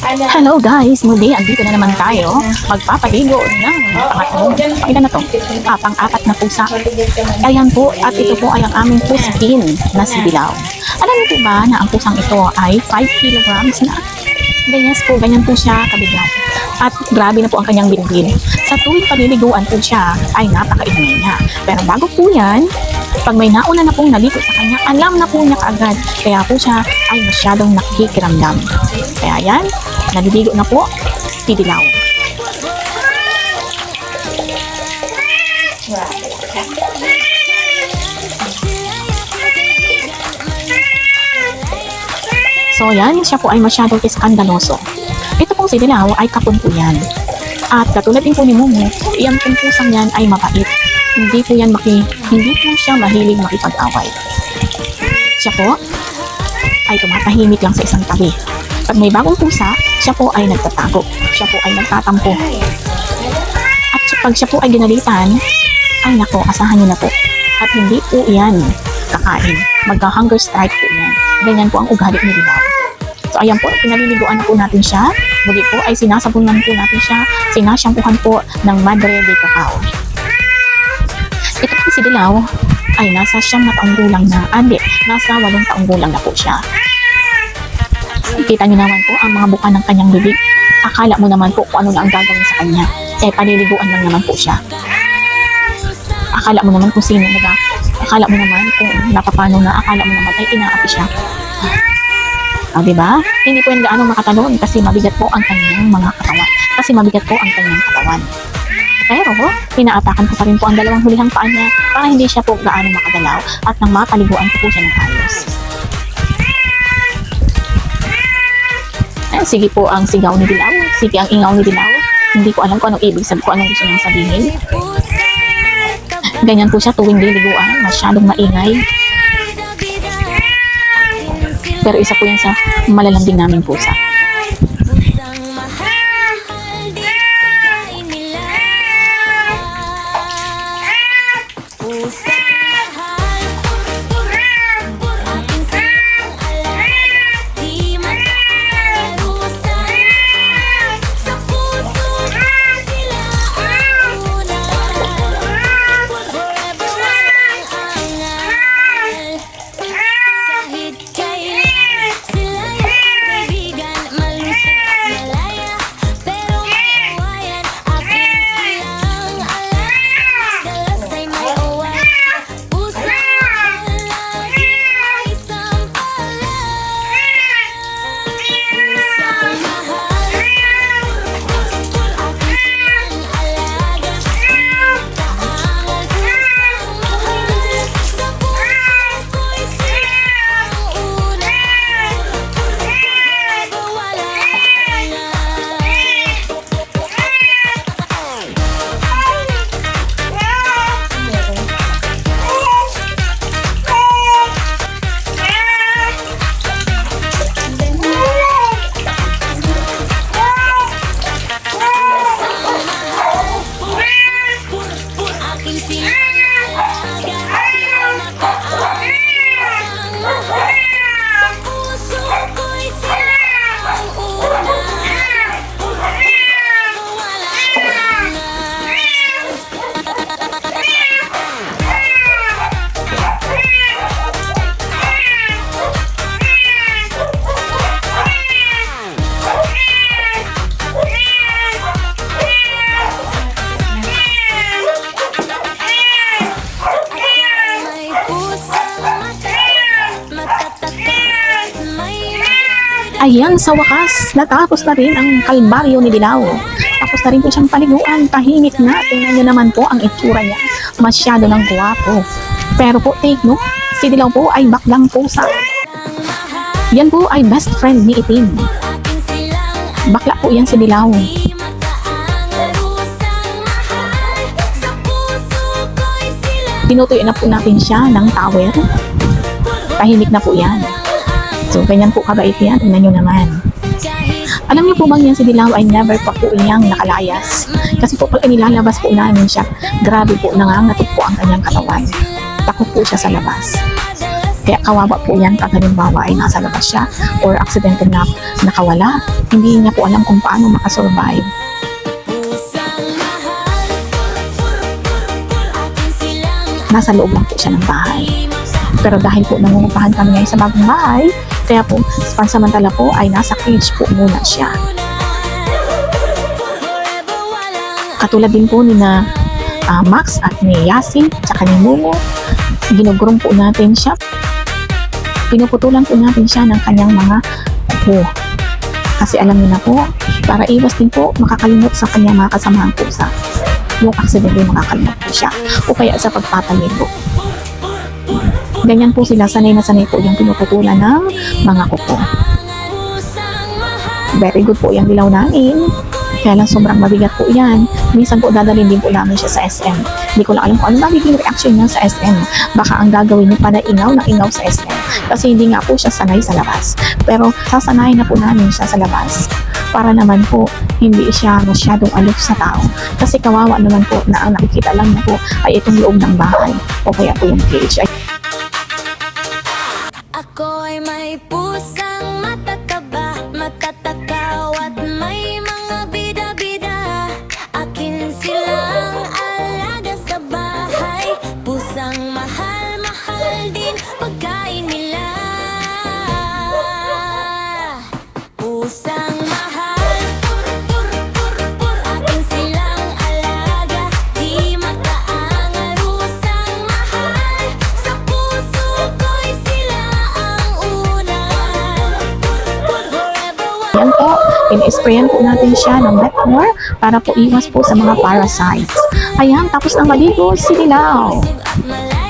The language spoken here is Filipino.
Hello guys, muli andito na naman tayo magpapaligo ng ilan na to? Pang-apat na pusa. Ayan po, at ito po ay ang aming puskin na si Dilaw. Alam niyo po ba na ang pusang ito ay 5 kilograms na? Ganyan po siya kabigat. At grabe na po ang kanyang binbil. Sa tuwing paliliguan po siya ay napakaingay niya. Pero bago po yan, pag may nauna na pong naligo sa kanya, alam na po niya kaagad. Kaya po siya ay masyadong nakikiramdam. Kaya yan, naliligo na po si Dilaw. So yan, siya po ay masyadong iskandaloso. Ito pong si Dilaw ay kapon po yan. At katulad din po ni Mumu, yan pong pusang yan ay mabait. Hindi po siya mahilig makipag-away. Siya po ay tumatahimik lang sa isang tabi. Pag may bagong pusa, siya po ay nagtatago. Siya po ay nagtatampo. At pag siya po ay ginalitan, ay nako, asahan niyo na po. At hindi po yan kakain. Magka-hunger strike po yan. Ganyan po ang ugali ni Dilaw. So ayan po, pinaliliguan na po natin siya. Muli po ay sinasabunan po natin siya. Sinasyampuhan po ng Madre de Cacao. Ito po si Dilaw ay nasa 9 na taong gulang na. Nasa 8 taong gulang na po siya. Kita niyo naman po ang mga buka ng kanyang bibig. Akala mo naman po kung ano na ang gagawin sa kanya. Paliliguan lang naman po siya. Akala mo naman kung sino nila. Akala mo naman kung napapano na. Akala mo naman ay inaapi siya. Diba? Hindi po yan gaano makatalon kasi mabigat po ang kanyang mga katawan. Pero, pinaapakan ko pa rin po ang dalawang hulihang paa niya para hindi siya po gaano makagalaw at nang mapaliguan ko po siya ng ayos. Sige po ang sigaw ni Dilaw. Sige ang ingaw ni Dilaw. Hindi ko alam kung anong ibig sabihin, kung anong gusto niyang sabihin. Ganyan po siya tuwing liliguan. Masyadong maingay. Pero isa po yan sa malalambing naming pusa. Ayan, sa wakas, natapos na rin ang kalbaryo ni Dilaw. Tapos na rin po siyang paliguan, tahimik na. Tingnan niyo naman po ang itsura niya. Masyado ng guwapo. Pero po, take note, si Dilaw po ay baklang pusa. Yan po ay best friend ni Itim. Bakla po yan si Dilaw. Tinutuyo na po natin siya ng towel. Tahimik na po yan. So, ganyan po kabait yan. Tingnan nyo naman. Alam niyo po bang yan si Dilaw ay never pa po iyang nakalayas. Kasi po pag inilalabas po namin siya, grabe po, nangangatok po ang kanyang katawan. Takot po siya sa labas. Kaya kawawa po yan pag halimbawa ay nasa labas siya or aksidente na nakawala. Hindi niya po alam kung paano makasurvive. Nasa loob lang po siya ng bahay. Pero dahil po nangungupahan kami ngayon sa bagong bahay, kaya po pansamantala po ay nasa cage po muna siya. Katulad din po ni na Max at ni Yasin tsaka ni Momo, ginugurong po natin siya. Pinuputulan po natin siya ng kanyang mga kuko. Kasi alam niyo na po, para iwas din po makakalimot sa kanyang mga kasamahang pusa. Yung aksidente makakalimot po siya. O kaya sa pagpatalim po. Ganyan po sila, sanay na sanay po yung pinuputulan ng mga kuko. Very good po yung dilaw namin. Kaya lang sobrang mabigat po yan. Minsan po dadalhin din po namin siya sa SM. Hindi ko lang alam kung ano magiging reaction niya sa SM. Baka ang gagawin niya pa na ingaw na ingaw sa SM. Kasi hindi nga po siya sanay sa labas. Pero sasanayin na po namin siya sa labas. Para naman po hindi siya masyadong aloof sa tao. Kasi kawawa naman po na ang nakikita lang niya po ay itong loob ng bahay. O kaya po yung cage. Ako ay may pusang matataba, matatakaw at may mga bida-bida. Akin silang alaga sa bahay. Pusang mahal-mahal din pagkain nila. Pusang mahal, pur-pur-pur-pur. Akin silang alaga, di makaangal. Pusang mahal, sa puso ko'y sila ang una. Forever Yan po, in-sprayan po natin siya ng Vetmor para po iwas po sa mga parasites. Ayan, tapos na maligo si Dilaw. at malay.